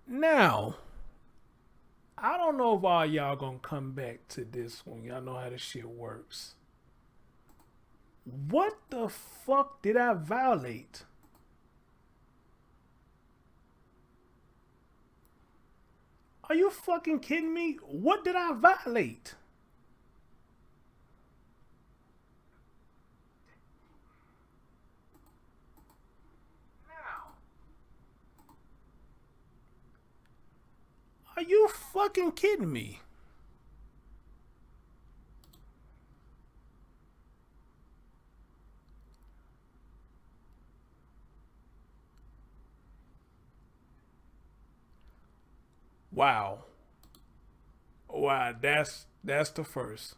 Now, I don't know if all y'all gonna come back to this one. Y'all know how this shit works. What the fuck did I violate? Are you fucking kidding me? What did I violate? Are you fucking kidding me? Wow. Wow, that's the first.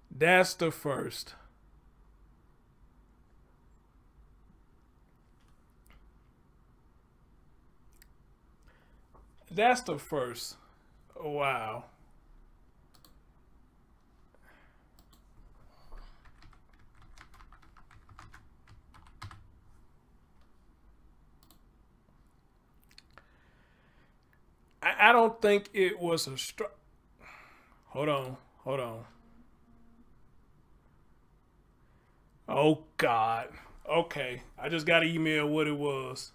That's the first. That's the first. Wow. I don't think it was a strike. Hold on. Hold on. Oh God. Okay. I just got an email what it was.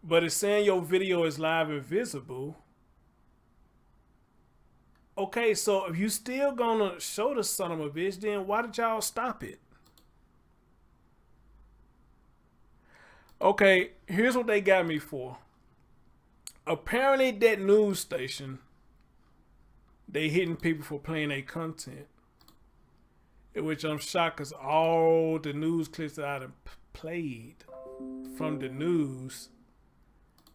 But it's saying your video is live and visible. Okay, so if you still gonna show the son of a bitch, then why did y'all stop it? Okay, here's what they got me for. Apparently that news station, they hitting people for playing their content. In which I'm shocked because all the news clips that I done played from the news,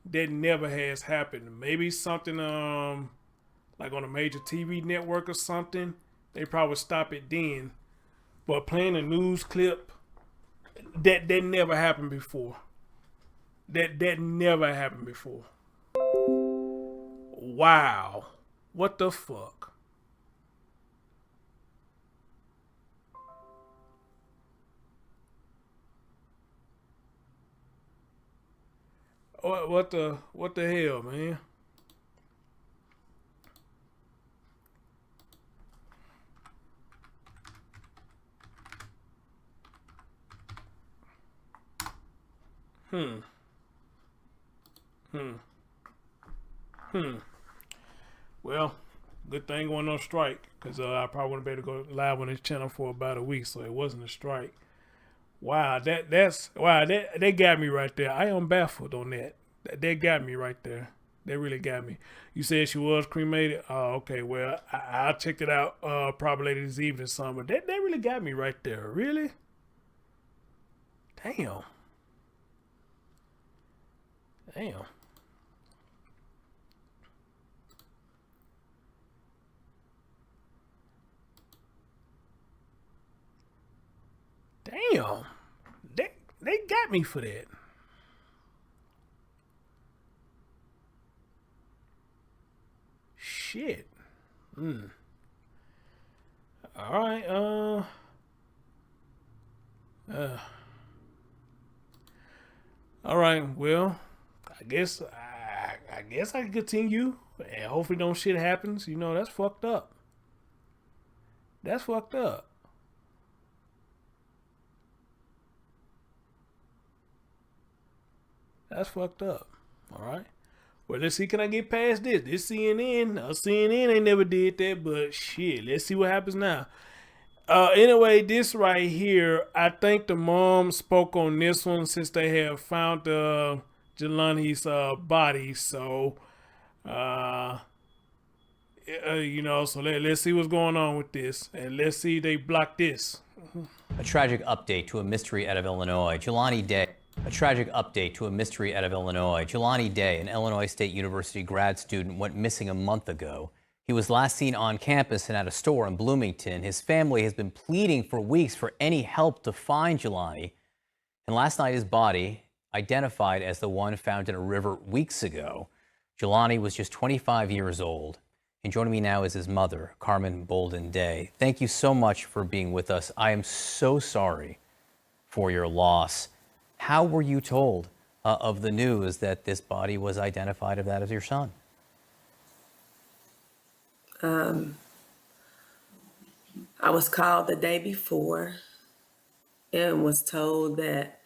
that never has happened. Maybe something like on a major TV network or something, they probably stop it then. But playing a news clip, that never happened before. That never happened before. Wow. What the fuck? What the hell, man? Hmm. Hmm. Hmm. Well, good thing going on strike because I probably wouldn't be able to go live on this channel for about a week, so it wasn't a strike. Wow, that's wow. That got me right there. I am baffled on that. That got me right there. That really got me. You said she was cremated. Oh, okay. Well, I'll check it out. Probably later this evening, summer. That really got me right there. Really? Damn. Damn. Damn. They got me for that. Shit. Hmm. All right. Uh. All right. Well, I guess I can continue, and hopefully, no shit happens. You know, that's fucked up. That's fucked up. That's fucked up. All right. Well, let's see. Can I get past this? This CNN, CNN ain't never did that, but shit. Let's see what happens now. Anyway, this right here, I think the mom spoke on this one since they have found Jelani's body. So, uh, so let's see what's going on with this, and let's see if they block this. A tragic update to a mystery out of Illinois. Jelani Day. A tragic update to a mystery out of Illinois. Jelani Day, an Illinois State University grad student, went missing a month ago. He was last seen on campus and at a store in Bloomington. His family has been pleading for weeks for any help to find Jelani. And last night, his body, identified as the one found in a river weeks ago. Jelani was just 25 years old. And joining me now is his mother, Carmen Bolden Day. Thank you so much for being with us. I am so sorry for your loss. How were you told of the news that this body was identified of that as your son? I was called the day before and was told that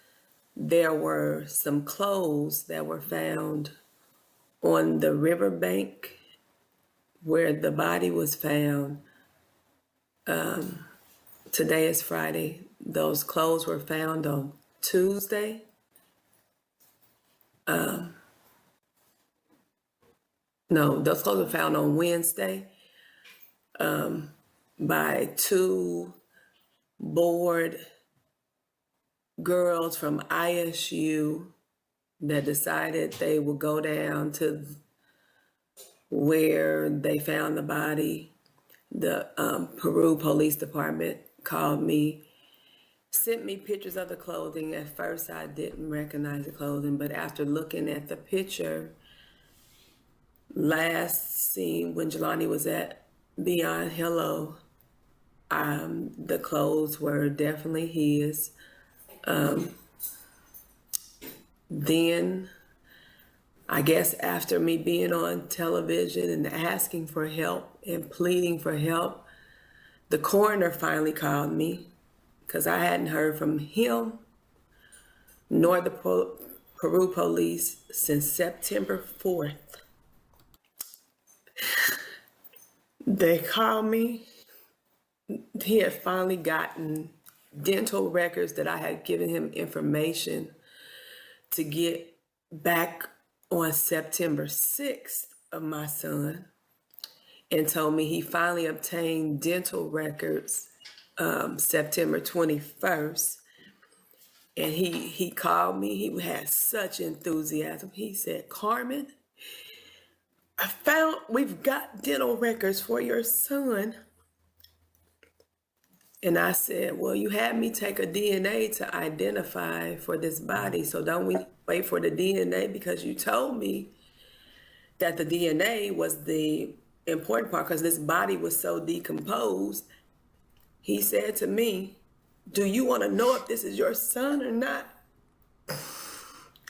there were some clothes that were found on the riverbank where the body was found. Today is Friday. Those clothes were found on Tuesday. No, those clothes were found on Wednesday by two bored girls from ISU that decided they would go down to where they found the body. The Peru Police Department called me, sent me pictures of the clothing. At first, I didn't recognize the clothing, but after looking at the picture, last seen when Jelani was at Beyond Hello, the clothes were definitely his. Then, I guess after me being on television and asking for help and pleading for help, the coroner finally called me because I hadn't heard from him nor the Peru police since September 4th. They called me. He had finally gotten dental records that I had given him information to get back on September 6th of my son, and told me he finally obtained dental records September 21st. And he called me. He had such enthusiasm. He said, "Carmen, we've got dental records for your son." And I said, "Well, you had me take a DNA to identify for this body, so don't we wait for the DNA? Because you told me that the DNA was the important part because this body was so decomposed." He said to me, "Do you want to know if this is your son or not?"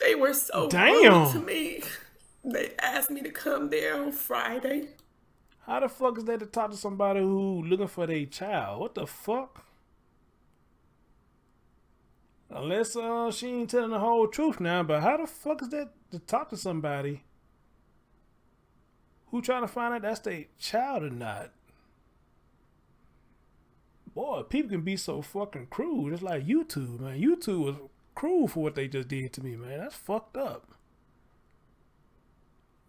They were so rude to me. They asked me to come there on Friday. How the fuck is that to talk to somebody who looking for their child? What the fuck? Unless she ain't telling the whole truth now, but how the fuck is that to talk to somebody who trying to find out that's their child or not? Boy, people can be so fucking cruel. It's like YouTube, man. YouTube was cruel for what they just did to me, man. That's fucked up.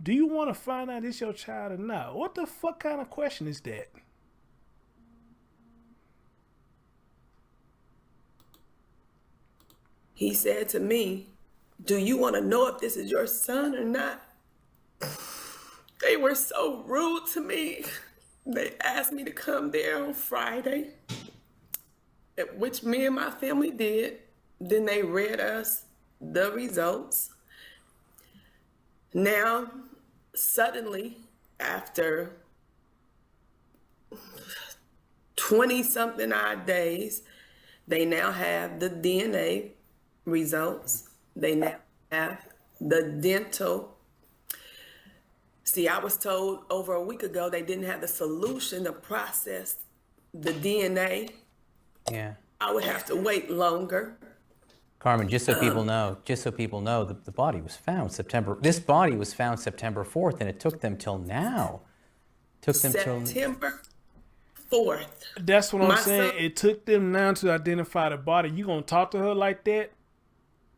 Do you want to find out it's your child or not? What the fuck kind of question is that? He said to me, "Do you want to know if this is your son or not?" They were so rude to me. They asked me to come there on Friday, which me and my family did. Then they read us the results. Now, suddenly, after 20-something odd days, they now have the DNA results. They now have the dental. See, I was told over a week ago they didn't have the solution to process the DNA. Yeah. I would have to wait longer. Carmen, just so people know, the body was found this body was found September 4th, and it took them till now. September 4th. That's what I'm saying. It took them now to identify the body. You gonna talk to her like that?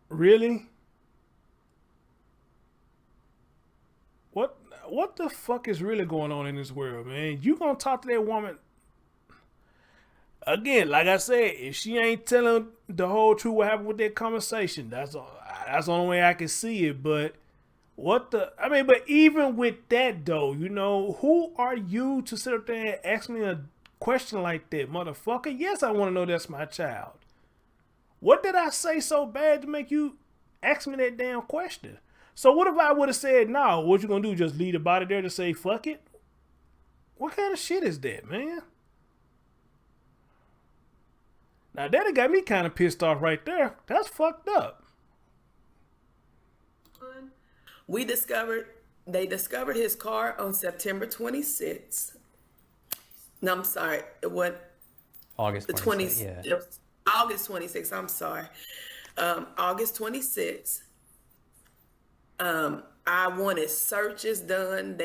Really? What the fuck is really going on in this world, man? You gonna talk to that woman? Again, like I said, if she ain't telling the whole truth what happened with that conversation, that's the only way I can see it. But but even with that though, who are you to sit up there and ask me a question like that, motherfucker? Yes, I want to know that's my child. What did I say so bad to make you ask me that damn question? So what if I would have said, no, what you gonna do, just leave the body there to say fuck it? What kind of shit is that, man? Now that got me kind of pissed off right there. That's fucked up. They discovered his car on September 26th. No, I'm sorry. It was August the 26th, 20, yeah. it was August 26th. I'm sorry. August 26th. I wanted searches done.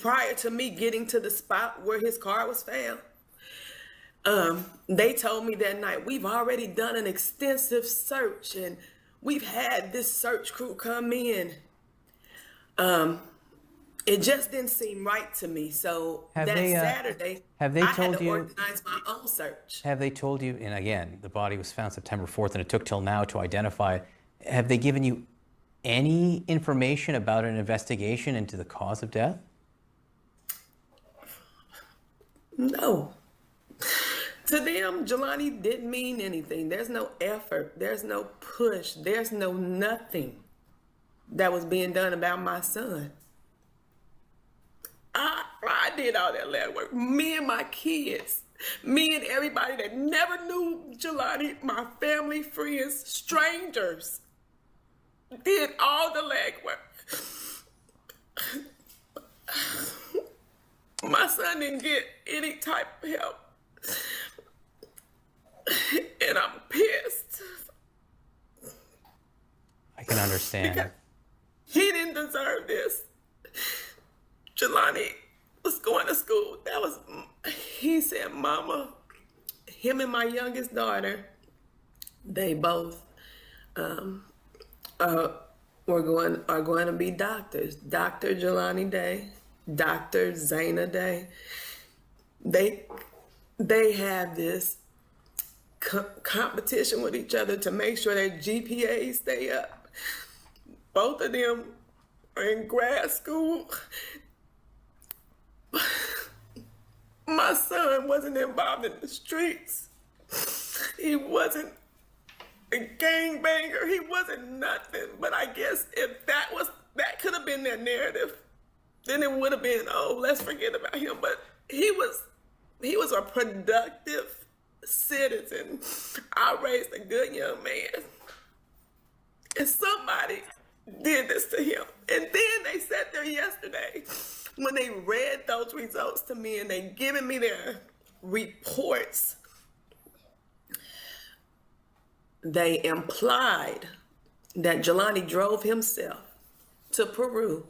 Prior to me getting to the spot where his car was found. They told me that night, we've already done an extensive search and we've had this search crew come in. It just didn't seem right to me. So Saturday, have they I had told to you? organize my own search. Have they told you? And again, the body was found September 4th, and it took till now to identify it. Have they given you any information about an investigation into the cause of death? No. To them, Jelani didn't mean anything. There's no effort. There's no push. There's no nothing that was being done about my son. I did all that lab work. Me and my kids, me and everybody that never knew Jelani, my family, friends, strangers, did all the legwork. My son didn't get any type of help. And I'm pissed. I can understand. Because he didn't deserve this. Jelani was going to school. He said, Mama, him and my youngest daughter, they both are going to be doctors. Dr. Jelani Day, Dr. Zana Day. They have this competition with each other to make sure their GPAs stay up. Both of them are in grad school. My son wasn't involved in the streets. He wasn't a gangbanger. He wasn't nothing. But I guess if that could have been their narrative, then it would have been, oh, let's forget about him. But he was a productive citizen. I raised a good young man. And somebody did this to him. And then they sat there yesterday when they read those results to me and they given me their reports. They implied that Jelani drove himself to Peru,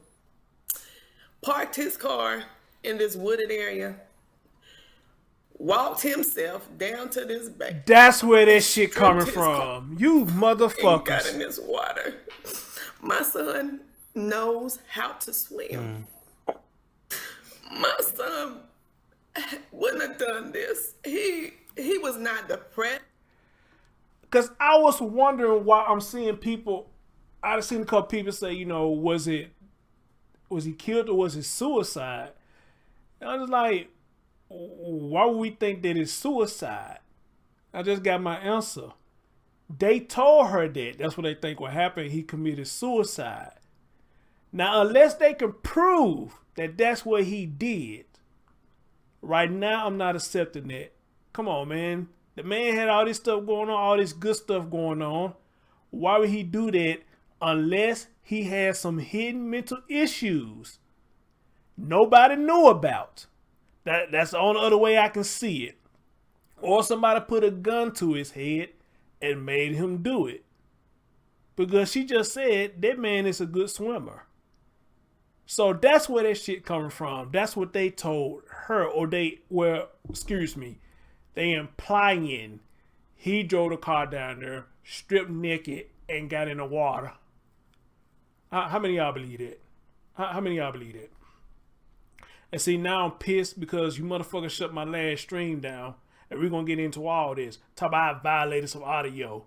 parked his car in this wooded area, walked himself down to this bank. That's where that shit coming from. You motherfuckers. And got in this water. My son knows how to swim. My son wouldn't have done this. He was not depressed. Because I was wondering why I'm seeing people, I've seen a couple people say, you know, was he killed or was it suicide? And I was like, why would we think that it's suicide? I just got my answer. They told her that. That's what they think what happened. He committed suicide. Now, unless they can prove that that's what he did, right now I'm not accepting that. Come on, man. The man had all this stuff going on, all this good stuff going on. Why would he do that unless he had some hidden mental issues nobody knew about? That's the only other way I can see it. Or somebody put a gun to his head and made him do it. Because she just said that man is a good swimmer. So that's where that shit coming from. That's what they told her. Or they implying he drove the car down there, stripped naked, and got in the water. How many of y'all believe that? How many of y'all believe that? And see, now I'm pissed because you motherfuckers shut my last stream down. And we're going to get into all this. Talk about I violated some audio.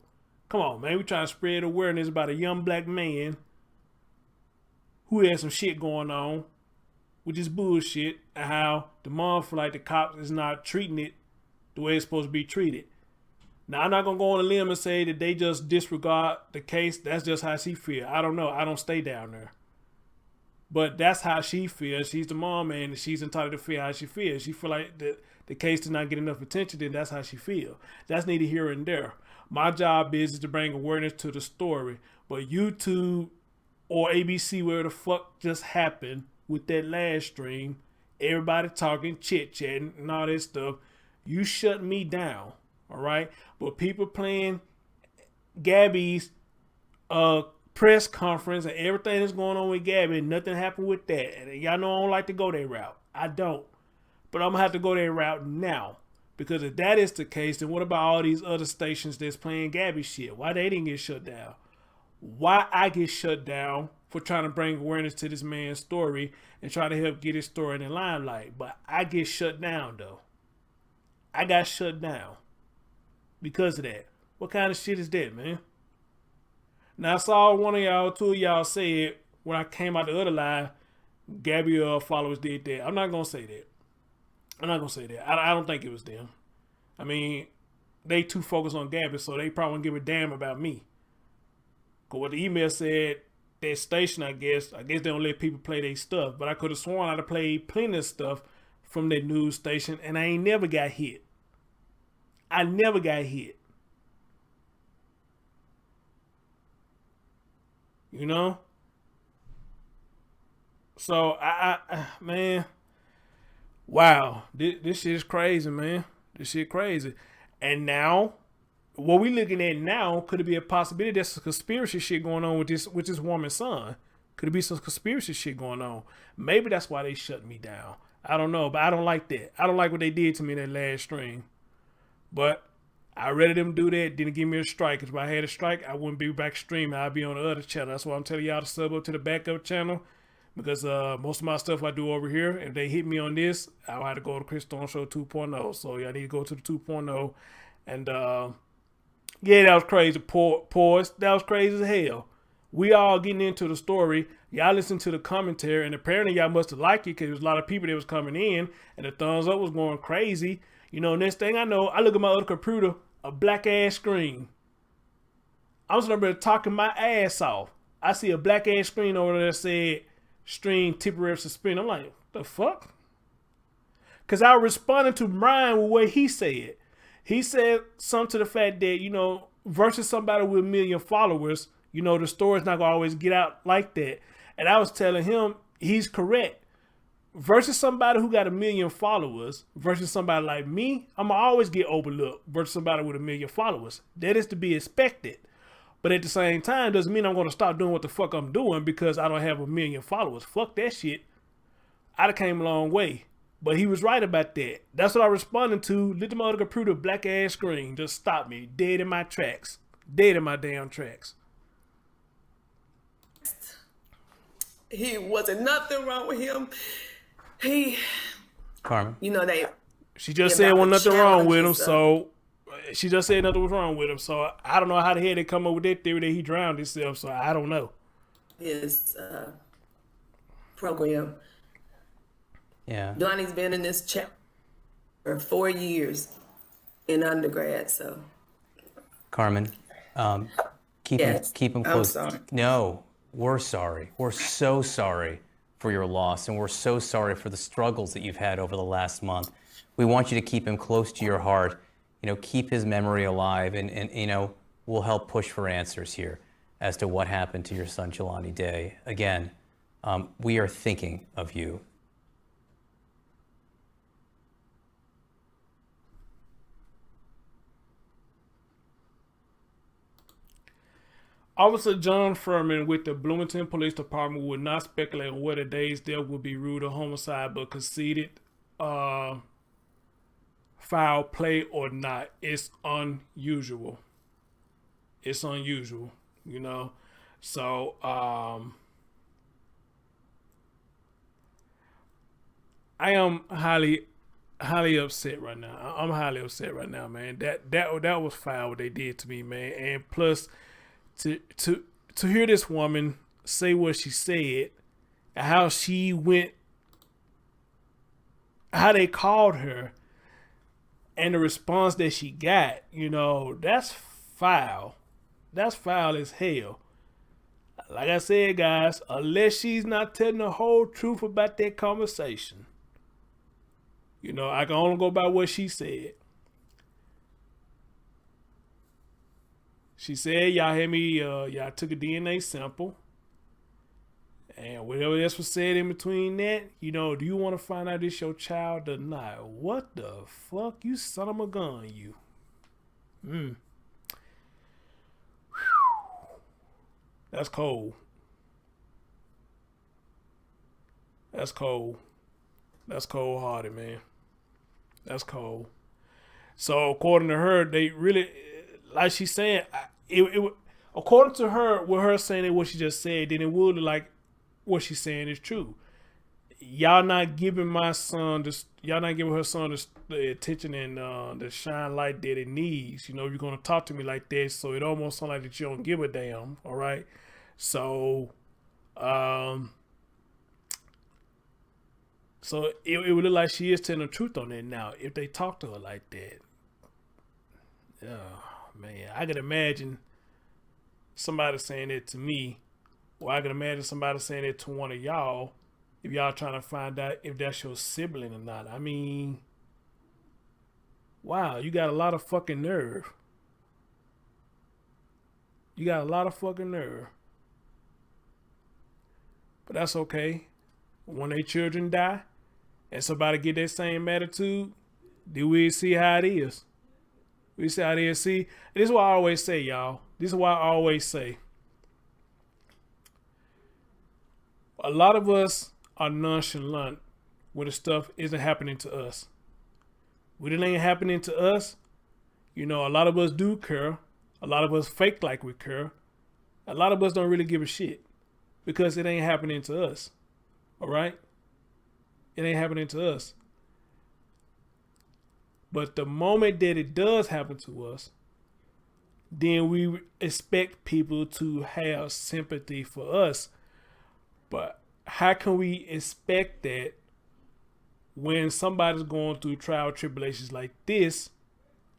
Come on, man. We trying to spread awareness about a young black man who had some shit going on with this bullshit and how the mom feel like the cops is not treating it the way it's supposed to be treated. Now, I'm not going to go on a limb and say that they just disregard the case. That's just how she feel. I don't know. I don't stay down there. But that's how she feels. She's the mom, man, and she's entitled to feel how she feels. She feel like the case did not get enough attention, then that's how she feel. That's neither here and there. My job is to bring awareness to the story. But YouTube or ABC, where the fuck just happened with that last stream, everybody talking, chit-chatting, and all that stuff, you shut me down, all right? But people playing Gabby's press conference and everything that's going on with Gabby, nothing happened with that. And y'all know I don't like to go that route. I don't. But I'm going to have to go that route now. Because if that is the case, then what about all these other stations that's playing Gabby shit? Why they didn't get shut down? Why I get shut down for trying to bring awareness to this man's story and try to help get his story in the limelight? But I get shut down, though. I got shut down because of that. What kind of shit is that, man? Now, I saw one of y'all, two of y'all said when I came out the other live, Gabby followers did that. I'm not going to say that. I'm not going to say that. I don't think it was them. I mean, they too focused on Gabby, so they probably won't give a damn about me. Because what the email said, that station, I guess they don't let people play their stuff. But I could have sworn I'd have played plenty of stuff from that news station, and I ain't never got hit. I never got hit. You know? So, I man, wow. This shit is crazy, man. This shit crazy. And now, what we looking at now, could it be a possibility there's some conspiracy shit going on with this woman's son? Could it be some conspiracy shit going on? Maybe that's why they shut me down. I don't know, but I don't like that. I don't like what they did to me in that last stream. But I'd rather them do that than give me a strike. Because if I had a strike, I wouldn't be back streaming. I'd be on the other channel. That's why I'm telling y'all to sub up to the backup channel. Because most of my stuff I do over here, if they hit me on this, I'll have to go to Chris Stone Show 2.0. So y'all need to go to the 2.0. And yeah, that was crazy. Pause. That was crazy as hell. We all getting into the story. Y'all listen to the commentary. And apparently y'all must have liked it because there was a lot of people that was coming in. And the thumbs up was going crazy. You know, next thing I know, I look at my other computer, a black ass screen. I was over there talking my ass off. I see a black ass screen over there that said stream temporary suspend. I'm like, the fuck? Because I responded to Brian with what he said. He said something to the fact that, you know, versus somebody with a million followers, you know, the story's not going to always get out like that. And I was telling him he's correct. Versus somebody who got a million followers versus somebody like me, I'm going to always get overlooked versus somebody with a million followers. That is to be expected. But at the same time, doesn't mean I'm going to stop doing what the fuck I'm doing because I don't have a million followers. Fuck that shit. I done came a long way. But he was right about that. That's what I responded to. Lit my other computer, black ass screen. Just stopped me. Dead in my tracks. Dead in my damn tracks. He wasn't nothing wrong with him. Carmen. You know, She just said wasn't nothing wrong with him, so she just said nothing was wrong with him. So I don't know how the hell they come up with that theory that he drowned himself. So I don't know. His program. Yeah. Jelani's been in this chat for 4 years in undergrad. So Carmen, keep him close. I'm sorry. No, we're sorry. We're so sorry for your loss, and we're so sorry for the struggles that you've had over the last month. We want you to keep him close to your heart. You know, keep his memory alive, and you know, we'll help push for answers here as to what happened to your son, Jelani Day. Again, we are thinking of you. Officer John Furman with the Bloomington Police Department would not speculate on whether Day's death would be ruled a homicide, but conceded foul play or not. It's unusual. It's unusual, you know. So I am highly upset right now. I'm highly upset right now, man. That was foul what they did to me, man. And plus, to hear this woman say what she said, and how she went, how they called her, and the response that she got, you know, that's foul. That's foul as hell. Like I said, guys, unless she's not telling the whole truth about that conversation, you know, I can only go by what she said. She said, y'all had me, y'all took a DNA sample. And whatever else was said in between that, you know, do you want to find out this your child or not? What the fuck? You son of a gun, you. That's cold. That's cold. That's cold hearted, man. That's cold. So according to her, they really, like she's saying, according to her, with her saying what she just said, then it would look like what she's saying is true. Y'all not giving my son this. Y'all not giving her son the attention and the shine light that it needs. You know, you're gonna talk to me like that, so it almost sounds like that you don't give a damn. All right, so so it would look like she is telling the truth on that now if they talk to her like that. Oh man, I can imagine somebody saying that to me, or I can imagine somebody saying that to one of y'all if y'all trying to find out if that's your sibling or not. I mean, wow, you got a lot of fucking nerve. You got a lot of fucking nerve. But that's okay. When their children die and somebody get that same attitude, then we see how it is. We see how it is. See, this is what I always say, y'all. This is why I always say. A lot of us are nonchalant when the stuff isn't happening to us. When it ain't happening to us, you know, a lot of us do care. A lot of us fake like we care. A lot of us don't really give a shit because it ain't happening to us. All right? It ain't happening to us. But the moment that it does happen to us, then we expect people to have sympathy for us. But how can we expect that when somebody's going through trial tribulations like this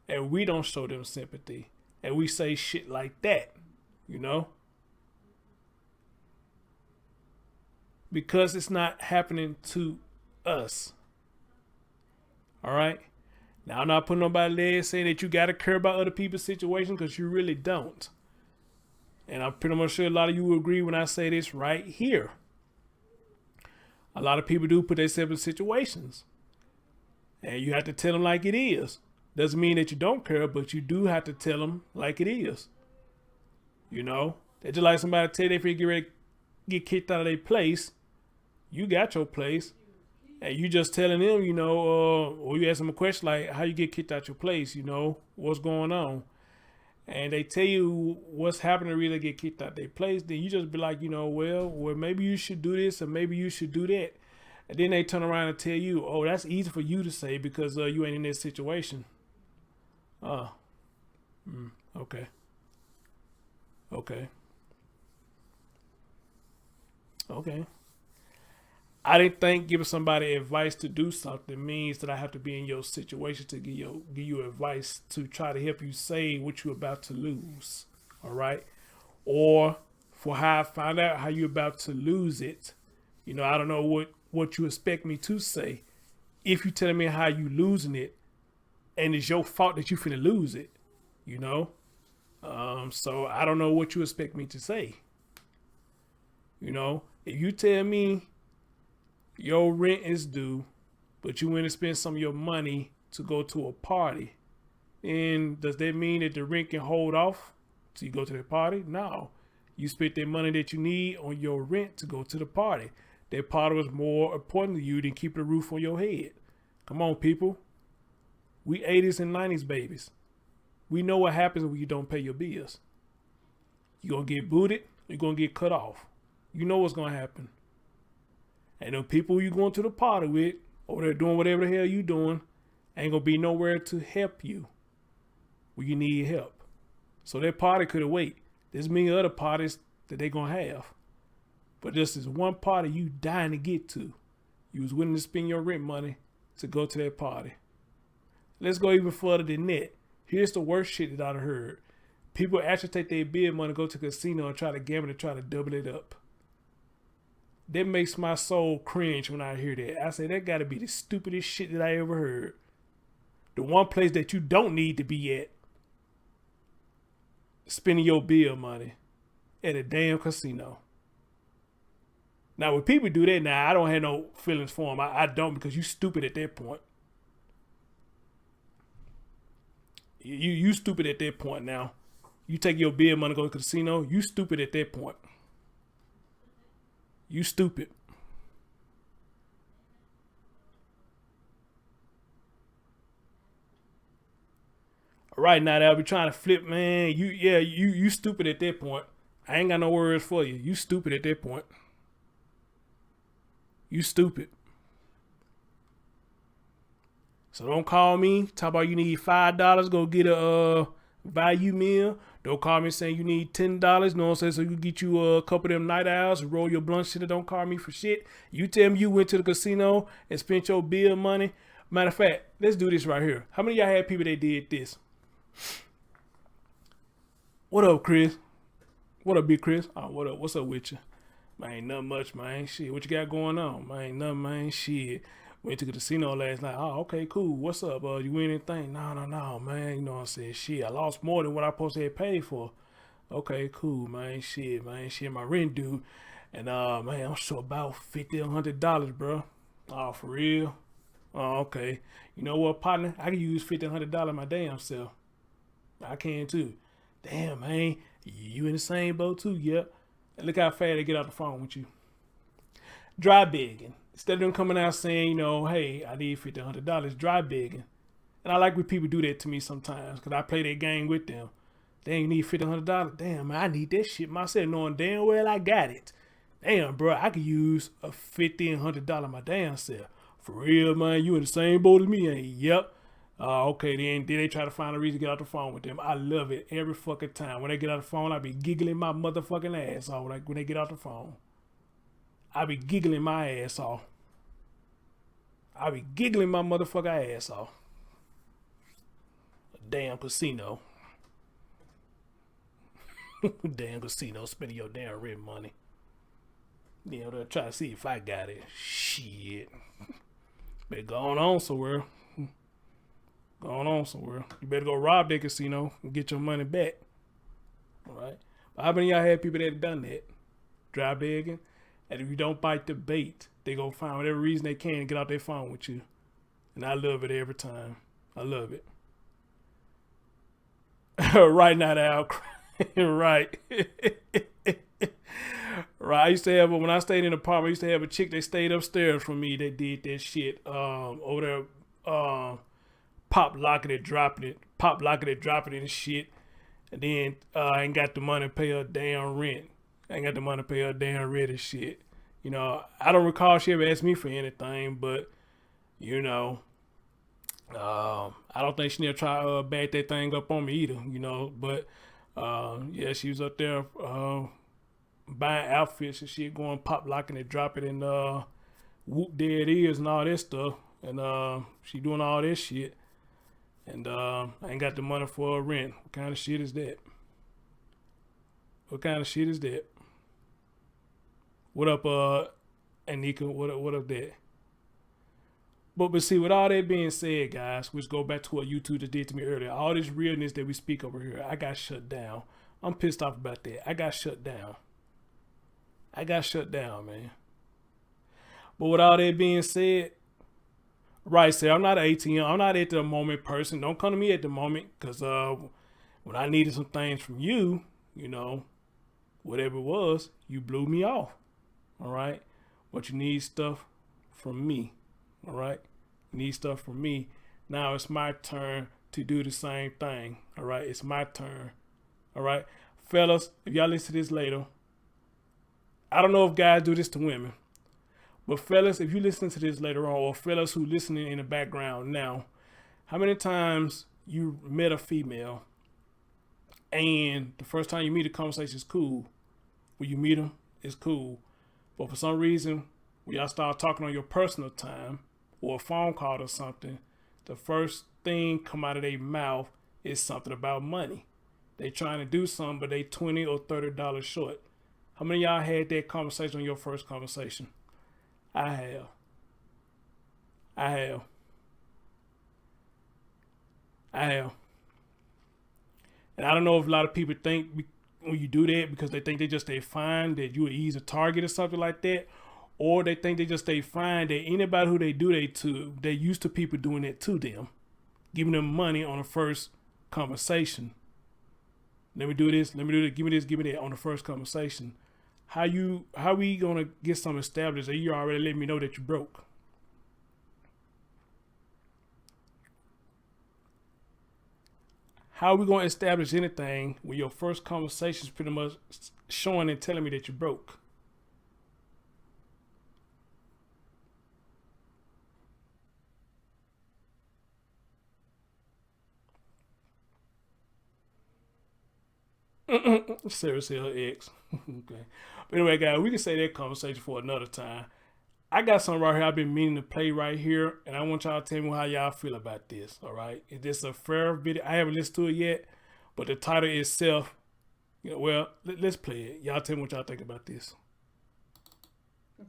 and we don't show them sympathy and we say shit like that, you know? Because it's not happening to us. All right? Now, I'm not putting nobody there saying that you got to care about other people's situation because you really don't. And I'm pretty much sure a lot of you will agree when I say this right here. A lot of people do put themselves in situations. And you have to tell them like it is. Doesn't mean that you don't care, but you do have to tell them like it is. You know? They just like somebody tell you if you get ready to get kicked out of their place, you got your place. And you just telling them, you know, or you ask them a question like, how you get kicked out your place, you know, what's going on? And they tell you what's happening to really get kicked out their place, then you just be like, you know, well, maybe you should do this or maybe you should do that. And then they turn around and tell you, oh, that's easy for you to say because you ain't in this situation. Okay. I didn't think giving somebody advice to do something means that I have to be in your situation to give you advice to try to help you say what you're about to lose. All right. Or for how I found out how you're about to lose it. You know, I don't know what you expect me to say. If you're telling me how you losing it and it's your fault that you finna lose it, you know? So I don't know what you expect me to say. You know, if you tell me your rent is due, but you went and spend some of your money to go to a party, and does that mean that the rent can hold off till you go to the party? No. You spent that money that you need on your rent to go to the party. That party was more important to you than keeping a roof on your head. Come on, people. We 80s and 90s babies. We know what happens when you don't pay your bills. You're going to get booted. You're going to get cut off. You know what's going to happen. And the people you going to the party with, or they're doing whatever the hell you doing, ain't going to be nowhere to help you when you need help. So that party could have waited. There's many other parties that they're going to have. But this is one party you dying to get to. You was willing to spend your rent money to go to that party. Let's go even further than that. Here's the worst shit that I've heard. People actually take their bill money, go to a casino and try to gamble and try to double it up. That makes my soul cringe when I hear that. I say, that got to be the stupidest shit that I ever heard. The one place that you don't need to be at, spending your bill money at a damn casino. Now, when people do that, now I don't have no feelings for them. I don't, because you stupid at that point. You stupid at that point now. You take your beer money, go to the casino, you stupid at that point. You stupid. Right now, they'll be trying to flip, man. You stupid at that point. I ain't got no words for you. You stupid at that point. You stupid. So don't call me. Talk about you need $5. Go get a value meal. Don't call me saying you need $10. You know what I'm saying? So you can get you a couple of them night owls, roll your blunt shit. Don't call me for shit. You tell me you went to the casino and spent your bill money. Matter of fact, let's do this right here. How many of y'all had people that did this? What up, Chris? What up, Big Chris? Oh, what up? What's up with you? Man, ain't nothing much, man. Shit, what you got going on? Man, ain't nothing, man. Shit. Went to the casino last night. Oh, okay, cool. What's up? You win anything? No, man. You know what I'm saying? Shit, I lost more than what I supposed to have paid for. Okay, cool, man. Shit, my rent due. And, man, I'm sure about $50 or $100, bro. Oh, for real? Oh, okay. You know what, partner? I can use $50 or $100 my damn self. I can, too. Damn, man. You in the same boat, too? Yep. And look how fast they get out the phone with you. Dry begging. Instead of them coming out saying, you know, hey, I need $50, $100, dry begging. And I like when people do that to me sometimes, because I play that game with them. They ain't need $50, $100. Damn, man, I need that shit myself, knowing damn well I got it. Damn, bro, I could use a $50 and $100 my damn self. For real, man, you in the same boat as me, ain't? Yep. Okay, then they try to find a reason to get off the phone with them. I love it every fucking time. When they get off the phone, I be giggling my motherfucking ass off. Like when they get off the phone, I be giggling my ass off. I be giggling my motherfucking ass off. A damn casino. Damn casino, spending your damn rent money. You know, they'll try to see if I got it. Shit. Better go on somewhere. Going on somewhere. You better go rob that casino and get your money back. All right. But how many of y'all had people that have done that? Dry begging. And if you don't bite the bait, they gonna find whatever reason they can to get out their phone with you. And I love it every time. I love it. Right now, Al. Right. Right. I used to have, when I stayed in the apartment, I used to have a chick that stayed upstairs from me that did that shit. Over there, pop locking it, dropping it, pop locking it, dropping it and shit. And then I ain't got the money to pay her damn rent. I ain't got the money to pay her damn rent and shit. You know, I don't recall she ever asked me for anything, but, you know, I don't think she never tried to bag that thing up on me either, you know. But, yeah, she was up there buying outfits and shit, going pop locking it, drop it, and whoop, there it is, and all that stuff. And she doing all this shit. And I ain't got the money for a rent. What kind of shit is that? What kind of shit is that? What up, Anika? What up there? But see, with all that being said, guys, which go back to what YouTube just did to me earlier, all this realness that we speak over here, I got shut down. I'm pissed off about that. I got shut down. I got shut down, man. But with all that being said, right, sir, I'm not 18. I'm not at the moment person. Don't come to me at the moment, because when I needed some things from you, you know, whatever it was, you blew me off. All right? But you need stuff from me. All right? You need stuff from me. Now it's my turn to do the same thing. All right? It's my turn. All right? Fellas, if y'all listen to this later, I don't know if guys do this to women, but fellas, if you listen to this later on, or fellas who listening in the background now, how many times you met a female and the first time you meet, the conversation is cool. When you meet them, it's cool. But for some reason, when y'all start talking on your personal time or a phone call or something, the first thing come out of their mouth is something about money. They trying to do something, but they $20 or $30 short. How many of y'all had that conversation on your first conversation? I have. And I don't know if a lot of people think when you do that because they think they fine, that you're an easy target or something like that, or they think they find that anybody who they do that to, they're used to people doing it to them, giving them money on the first conversation. Let me do this, give me this, give me that on the first conversation. How we gonna get something established that you already let me know that you broke? How are we gonna establish anything when your first conversation is pretty much showing and telling me that you broke? Seriously, her ex. Okay. But anyway, guys, we can say that conversation for another time. I got something right here I've been meaning to play right here, and I want y'all to tell me how y'all feel about this, all right? Is this a fair video? I haven't listened to it yet, but the title itself, well, let's play it. Y'all tell me what y'all think about this.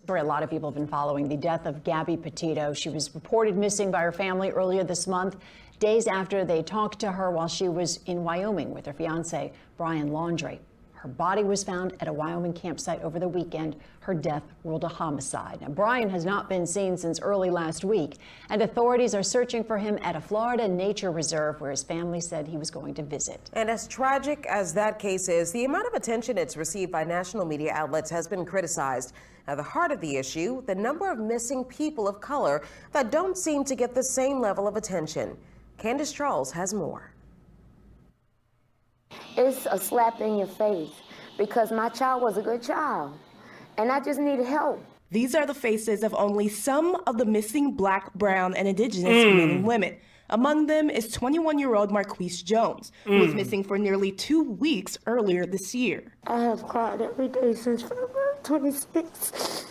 A lot of people have been following the death of Gabby Petito. She was reported missing by her family earlier this month, days after they talked to her while she was in Wyoming with her fiance, Brian Laundrie. Her body was found at a Wyoming campsite over the weekend. Her death ruled a homicide. Now, Brian has not been seen since early last week, and authorities are searching for him at a Florida nature reserve where his family said he was going to visit. And as tragic as that case is, the amount of attention it's received by national media outlets has been criticized. At the heart of the issue, the number of missing people of color that don't seem to get the same level of attention. Candace Charles has more. It's a slap in your face because my child was a good child and I just needed help. These are the faces of only some of the missing Black, brown, and indigenous men and women. Among them is 21-year-old Marquise Jones, who was missing for nearly 2 weeks earlier this year. I have cried every day since February 26th.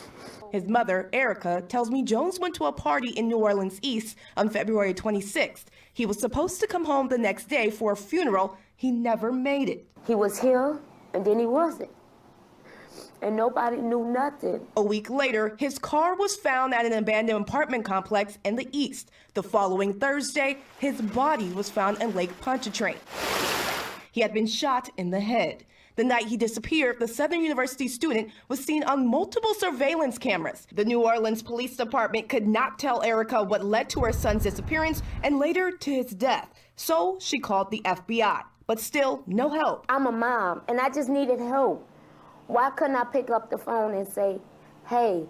His mother, Erica, tells me Jones went to a party in New Orleans East on February 26th. He was supposed to come home the next day for a funeral. He never made it. He was here and then he wasn't. And nobody knew nothing. A week later, his car was found at an abandoned apartment complex in the East. The following Thursday, his body was found in Lake Pontchartrain. He had been shot in the head. The night he disappeared, the Southern University student was seen on multiple surveillance cameras. The New Orleans Police Department could not tell Erica what led to her son's disappearance and later to his death. So she called the FBI, but still no help. I'm a mom and I just needed help. Why couldn't I pick up the phone and say, hey,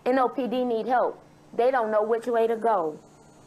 NOPD need help? They don't know which way to go.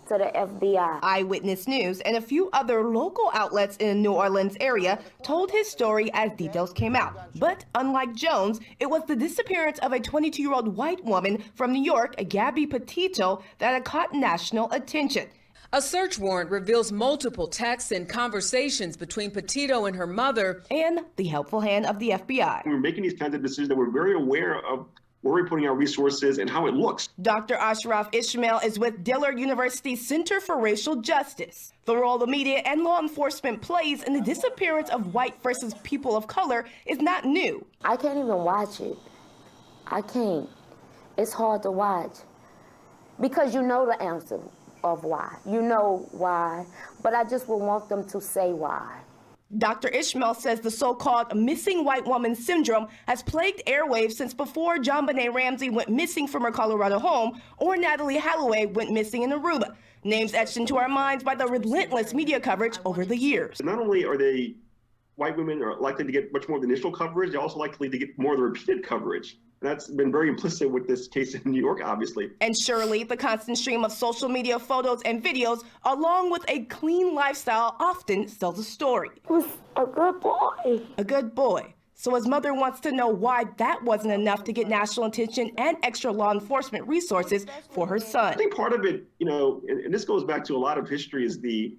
To the FBI. Eyewitness News and a few other local outlets in the New Orleans area told his story as details came out. But unlike Jones, it was the disappearance of a 22-year-old white woman from New York, Gabby Petito, that had caught national attention. A search warrant reveals multiple texts and conversations between Petito and her mother. And the helpful hand of the FBI. We were making these kinds of decisions that we're very aware of where we're putting our resources and how it looks. Dr. Ashraf Ishmael is with Dillard University's Center for Racial Justice. The role the media and law enforcement plays in the disappearance of white versus people of color is not new. I can't even watch it. I can't. It's hard to watch because you know the answer of why. You know why, but I just would want them to say why. Dr. Ishmael says the so-called missing white woman syndrome has plagued airwaves since before JonBenet Ramsey went missing from her Colorado home or Natalie Holloway went missing in Aruba. Names etched into our minds by the relentless media coverage over the years. Not only are they white women are likely to get much more of the initial coverage, they're also likely to get more of the repeated coverage. That's been very implicit with this case in New York, obviously. And surely the constant stream of social media photos and videos, along with a clean lifestyle, often tells a story. He was a good boy. A good boy. So his mother wants to know why that wasn't enough to get national attention and extra law enforcement resources for her son. I think part of it, and this goes back to a lot of history, is the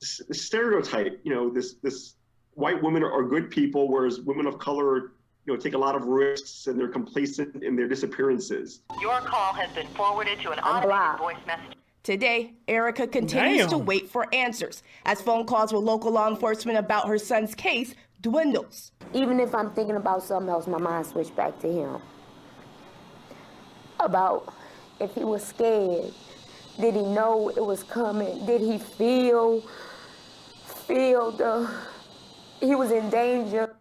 stereotype. This white women are good people, whereas women of color take a lot of risks and they're complacent in their disappearances. Your call has been forwarded to an automated voice message. Today, Erica continues to wait for answers as phone calls with local law enforcement about her son's case dwindles. Even if I'm thinking about something else, my mind switched back to him. About if he was scared, did he know it was coming? Did he feel he was in danger?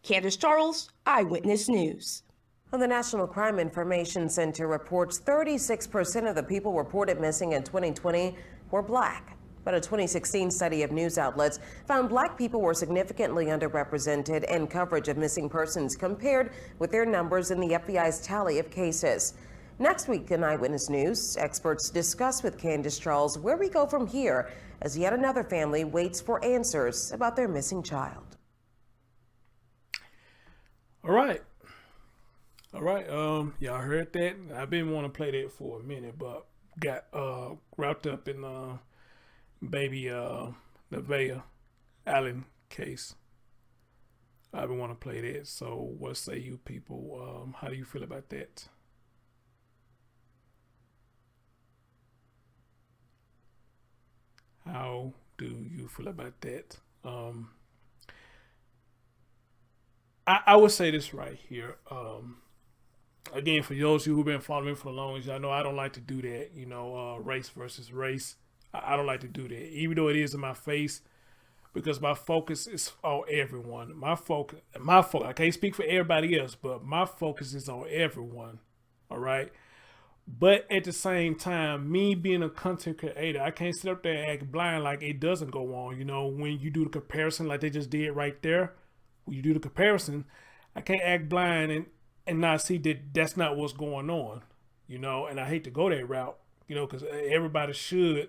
Candace Charles, Eyewitness News. Well, the National Crime Information Center reports 36% of the people reported missing in 2020 were Black. But a 2016 study of news outlets found Black people were significantly underrepresented in coverage of missing persons compared with their numbers in the FBI's tally of cases. Next week in Eyewitness News, experts discuss with Candace Charles where we go from here as yet another family waits for answers about their missing child. All right. Y'all heard that? I've been wanting to play that for a minute, but got wrapped up in baby Nevaeh Allen case. I've been wanting to play that. So what say you people? How do you feel about that? How do you feel about that? I would say this right here. Again, for those of you who've been following me for the longest, y'all know I don't like to do that. You know, race versus race. I don't like to do that, even though it is in my face, because my focus is on everyone. My focus. I can't speak for everybody else, but my focus is on everyone. All right. But at the same time, me being a content creator, I can't sit up there and act blind like it doesn't go on. You know, when you do the comparison like they just did right there, when you do the comparison, I can't act blind and not see that that's not what's going on. You know, and I hate to go that route, you know, because everybody should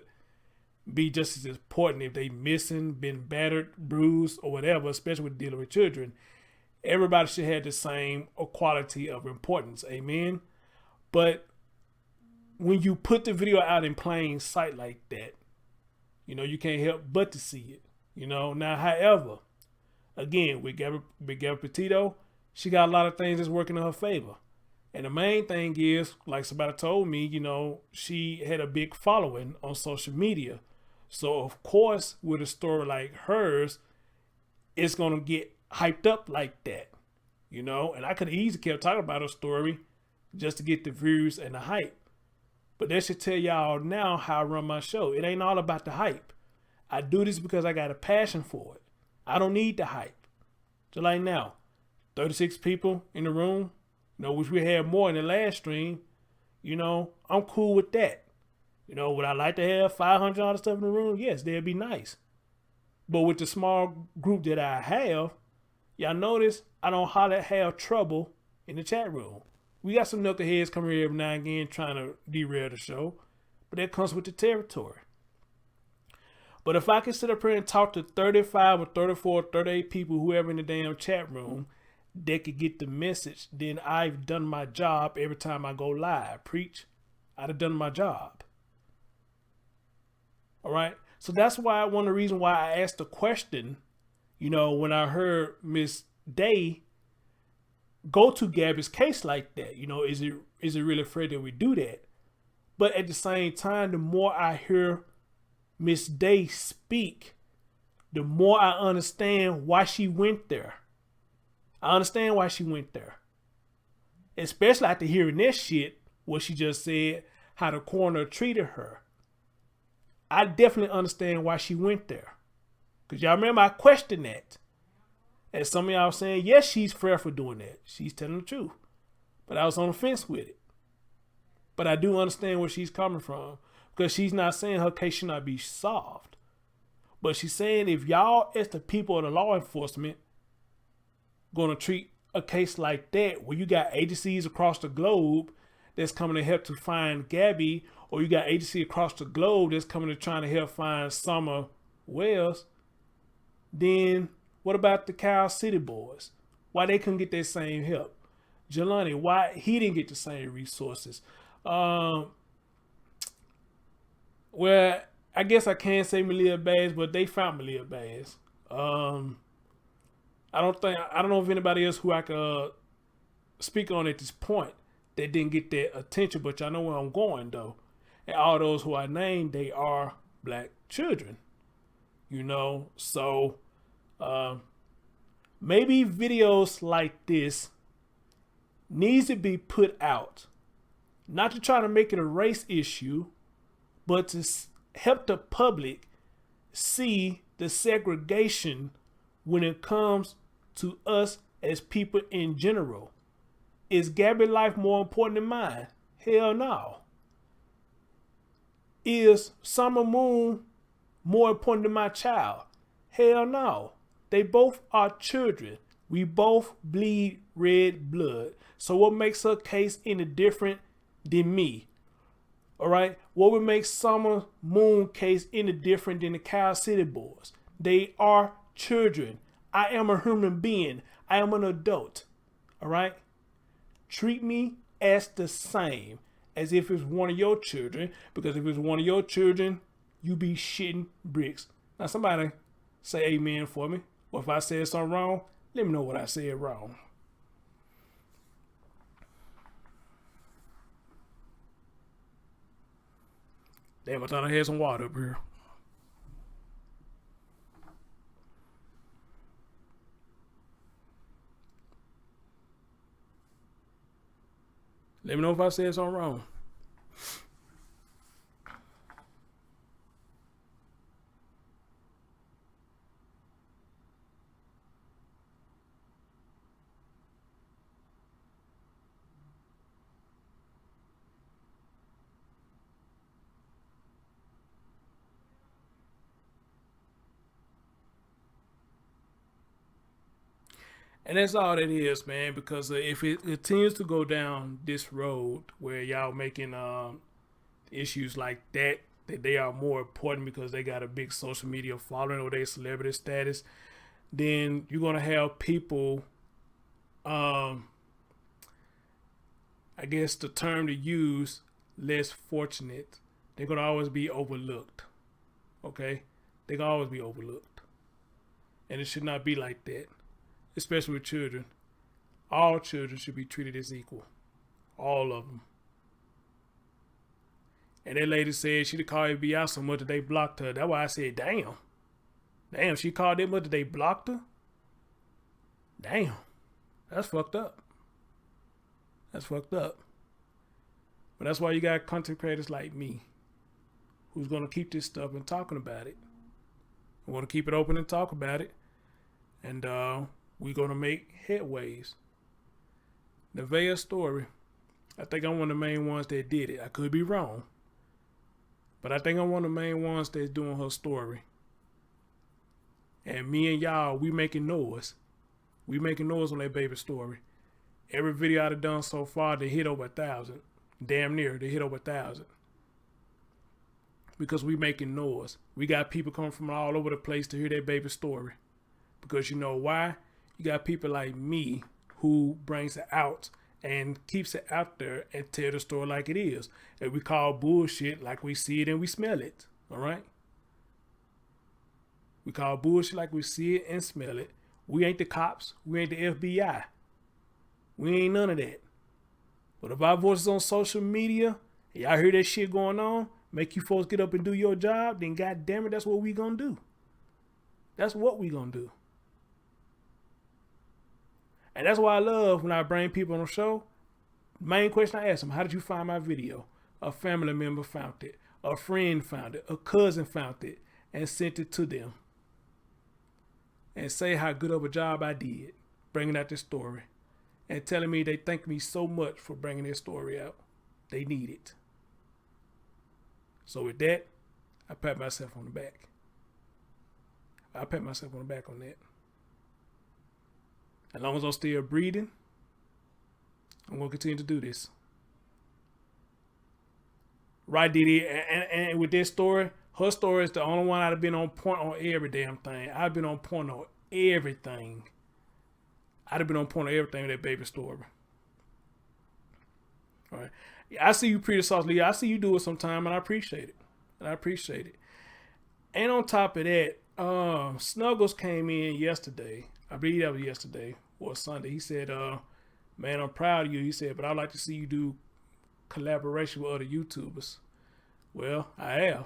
be just as important if they missing, been battered, bruised, or whatever, especially with dealing with children. Everybody should have the same quality of importance. Amen. But when you put the video out in plain sight like that, you know, you can't help but to see it. You know, now, however, again, with Gabby Petito, she got a lot of things that's working in her favor. And the main thing is, like somebody told me, you know, she had a big following on social media. So, of course, with a story like hers, it's going to get hyped up like that, you know. And I could have easily kept talking about her story just to get the views and the hype. But that should tell y'all now how I run my show. It ain't all about the hype. I do this because I got a passion for it. I don't need the hype. Just like now, 36 people in the room, you know, which we had more in the last stream. You know, I'm cool with that. You know, would I like to have 500 other stuff in the room? Yes, that'd be nice. But with the small group that I have, y'all notice I don't hardly have trouble in the chat room. We got some knuckleheads coming here every now and again trying to derail the show, but that comes with the territory. But if I can sit up here and talk to 35 or 34 or 38 people, whoever in the damn chat room, that could get the message, then I've done my job every time I go live. Preach. I'd have done my job. All right. So that's why one of the reasons why I asked the question, you know, when I heard Miss Day go to Gabby's case like that, you know, is it really afraid that we do that? But at the same time, the more I hear Miss Day speak, the more I understand why she went there. I understand why she went there. Especially after hearing this shit, what she just said, how the coroner treated her. I definitely understand why she went there. Because y'all remember I questioned that. And some of y'all saying, yes, she's fair for doing that. She's telling the truth. But I was on the fence with it. But I do understand where she's coming from. Because she's not saying her case should not be solved. But she's saying if y'all, as the people of the law enforcement, going to treat a case like that, where you got agencies across the globe that's coming to help to find Gabby, or you got agency across the globe that's coming to trying to help find Summer Wells, then what about the Cow City boys? Why they couldn't get that same help? Jelani, why he didn't get the same resources? Well, I guess I can't say Malia Bass, but they found Malia Bass. I don't know if anybody else who I could speak on at this point that didn't get that attention, but y'all know where I'm going though. And all those who I named, they are Black children, you know. So maybe videos like this needs to be put out, not to try to make it a race issue, but to help the public see the segregation when it comes to us as people in general. Is Gabby's life more important than mine? Hell no. Is Summer Moon more important than my child? Hell no. They both are children. We both bleed red blood. So what makes her case any different than me? All right. What would make Summer Moon case any different than the Cow City boys? They are children. I am a human being. I am an adult. All right. Treat me as the same as if it's one of your children, because if it's one of your children, you be shitting bricks. Now somebody say amen for me. Or if I said something wrong, let me know what I said wrong. Damn, I thought I had some water up here. Let me know if I said something wrong. And that's all it is, man, because if it continues to go down this road where y'all making issues like that they are more important because they got a big social media following or their celebrity status, then you're going to have people, I guess the term to use, less fortunate. They're going to always be overlooked, okay? They're going to always be overlooked. And it should not be like that. Especially with children. All children should be treated as equal. All of them. And that lady said she'd call FBI so much that they blocked her. That's why I said, damn. Damn, she called them much that they blocked her? Damn. That's fucked up. That's fucked up. But that's why you got content creators like me who's going to keep this stuff and talking about it. We want to keep it open and talk about it. And we're going to make headways. Nevaeh's story, I think I'm one of the main ones that did it. I could be wrong. But I think I'm one of the main ones that's doing her story. And me and y'all, we making noise. We making noise on that baby story. Every video I've done so far, they hit over 1,000. Damn near, they hit over 1,000. Because we making noise. We got people coming from all over the place to hear that baby story. Because you know why? You got people like me who brings it out and keeps it out there and tell the story like it is. And we call bullshit like we see it and we smell it. All right? We call bullshit like we see it and smell it. We ain't the cops. We ain't the FBI. We ain't none of that. But if our voices on social media, and y'all hear that shit going on, make you folks get up and do your job, then goddamn it, that's what we gonna do. That's what we gonna do. And that's why I love when I bring people on the show. Main question I ask them, how did you find my video? A family member found it. A friend found it. A cousin found it and sent it to them. And say how good of a job I did bringing out this story. And telling me they thank me so much for bringing this story out. They need it. So with that, I pat myself on the back. I pat myself on the back on that. As long as I'm still breathing, I'm going to continue to do this. Right, Didi? And with this story, her story is the only one I've been on point on every damn thing. I've been on point on everything. I'd have been on point on everything with that baby story. All right. I see you pretty saucy. I see you do it sometime, and I appreciate it. And on top of that, Snuggles came in yesterday. I believe that was yesterday or Sunday. He said, man, I'm proud of you. He said, but I'd like to see you do collaboration with other YouTubers. Well, I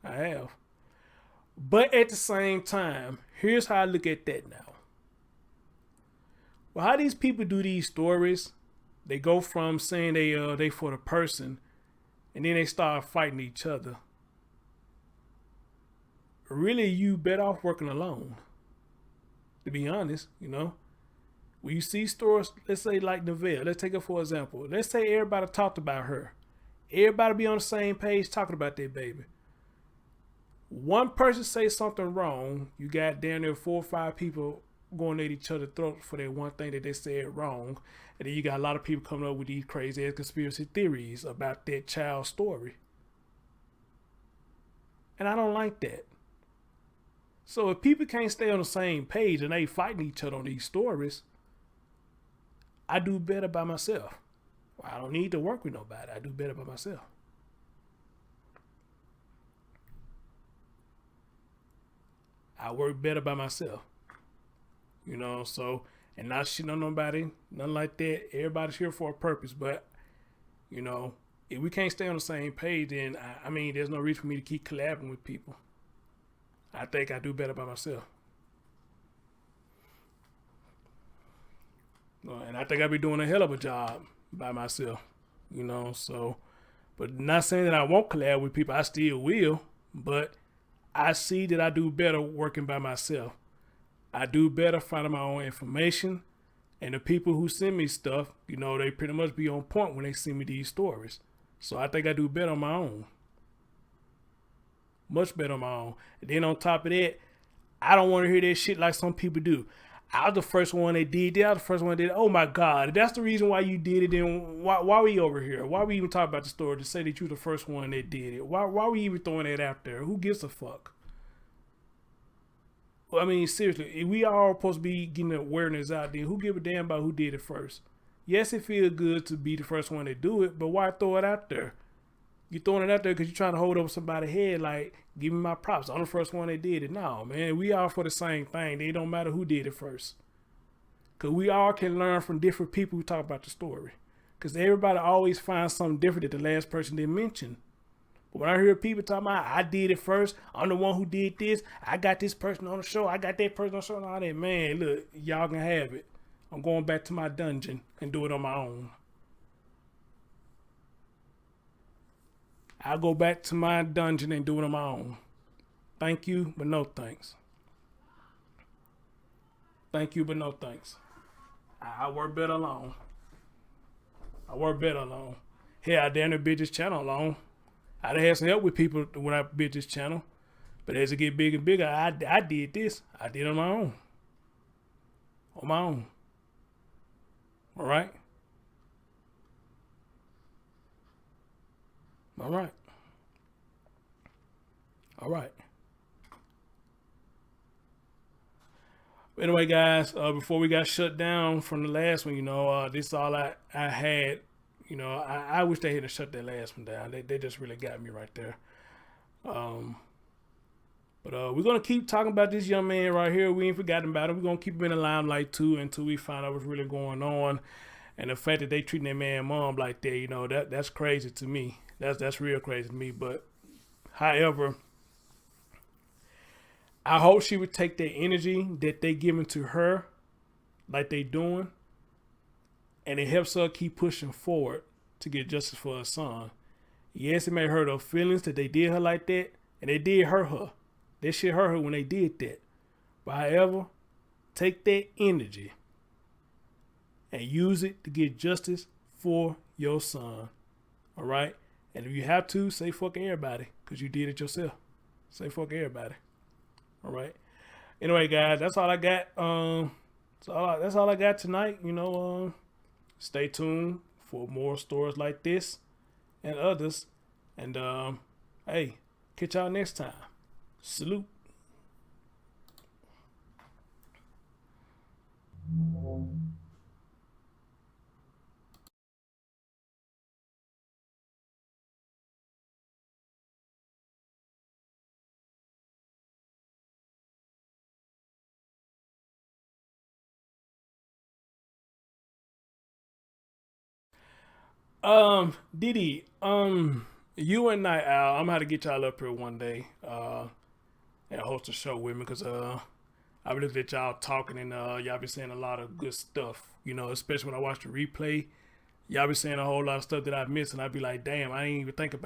have. But at the same time, here's how I look at that now. Well, how these people do these stories, they go from saying they for the person, and then they start fighting each other. Really, you better off working alone. To be honest, you know. When you see stories, let's say like Neville, let's take it for example. Let's say everybody talked about her. Everybody be on the same page talking about that baby. One person say something wrong, you got down there 4 or 5 people going at each other's throats for that one thing that they said wrong. And then you got a lot of people coming up with these crazy ass conspiracy theories about that child's story. And I don't like that. So if people can't stay on the same page and they fighting each other on these stories, I do better by myself. I don't need to work with nobody. I do better by myself. I work better by myself. You know, so, and not shitting on nobody, nothing like that. Everybody's here for a purpose. But, you know, if we can't stay on the same page, then, I mean, there's no reason for me to keep collabing with people. I think I do better by myself. And I think I be doing a hell of a job by myself, you know, so, but not saying that I won't collab with people, I still will, but I see that I do better working by myself. I do better finding my own information, and the people who send me stuff, you know, they pretty much be on point when they send me these stories. So I think I do better on my own. Much better on my own. And then on top of that, I don't want to hear that shit like some people do. I was the first one that did that. I was the first one that did it. Oh my God, that's the reason why you did it. Then why we over here? Why we even talk about the story to say that you the first one that did it? Why we even throwing that out there? Who gives a fuck? Well, I mean, seriously, if we all supposed to be getting awareness out there, who give a damn about who did it first? Yes, it feels good to be the first one to do it, but why throw it out there? You throwing it out there because you're trying to hold over somebody's head, like, give me my props. I'm the first one that did it. No, man, we all for the same thing. It don't matter who did it first. Because we all can learn from different people who talk about the story. Because everybody always finds something different that the last person didn't mention. But when I hear people talking about, I did it first, I'm the one who did this, I got this person on the show, I got that person on the show, and all that, man, look, y'all can have it. I'm going back to my dungeon and do it on my own. I'll go back to my dungeon and do it on my own. Thank you, but no thanks. Thank you, but no thanks. I work better alone. I work better alone. Hell, I damn near built this channel alone. I done had some help with people when I built this channel. But as it get bigger and bigger, I did this. I did it on my own. On my own. All right? All right. All right. Anyway, guys, before we got shut down from the last one, you know, this is all I had. You know, I wish they had shut that last one down. They just really got me right there. But we're going to keep talking about this young man right here. We ain't forgotten about him. We're going to keep him in the limelight, too, until we find out what's really going on. And the fact that they treating that man mom like that, you know, that's crazy to me. That's real crazy to me. But, however, I hope she would take that energy that they giving to her, like they doing, and it helps her keep pushing forward to get justice for her son. Yes, it may hurt her feelings that they did her like that, and they did hurt her. That shit hurt her when they did that. But however, take that energy and use it to get justice for your son. All right? And if you have to, say fuck everybody, because you did it yourself. Say fuck everybody. All right. Anyway, guys, that's all I got. That's all I got tonight. You know, stay tuned for more stories like this and others. And hey, catch y'all next time. Salute. Diddy, you and Night Owl, I'm gonna have to get y'all up here one day, and host a show with me, because, I believe that y'all talking and, y'all be saying a lot of good stuff, you know, especially when I watch the replay. Y'all be saying a whole lot of stuff that I missed, and I be like, damn, I didn't even think about it.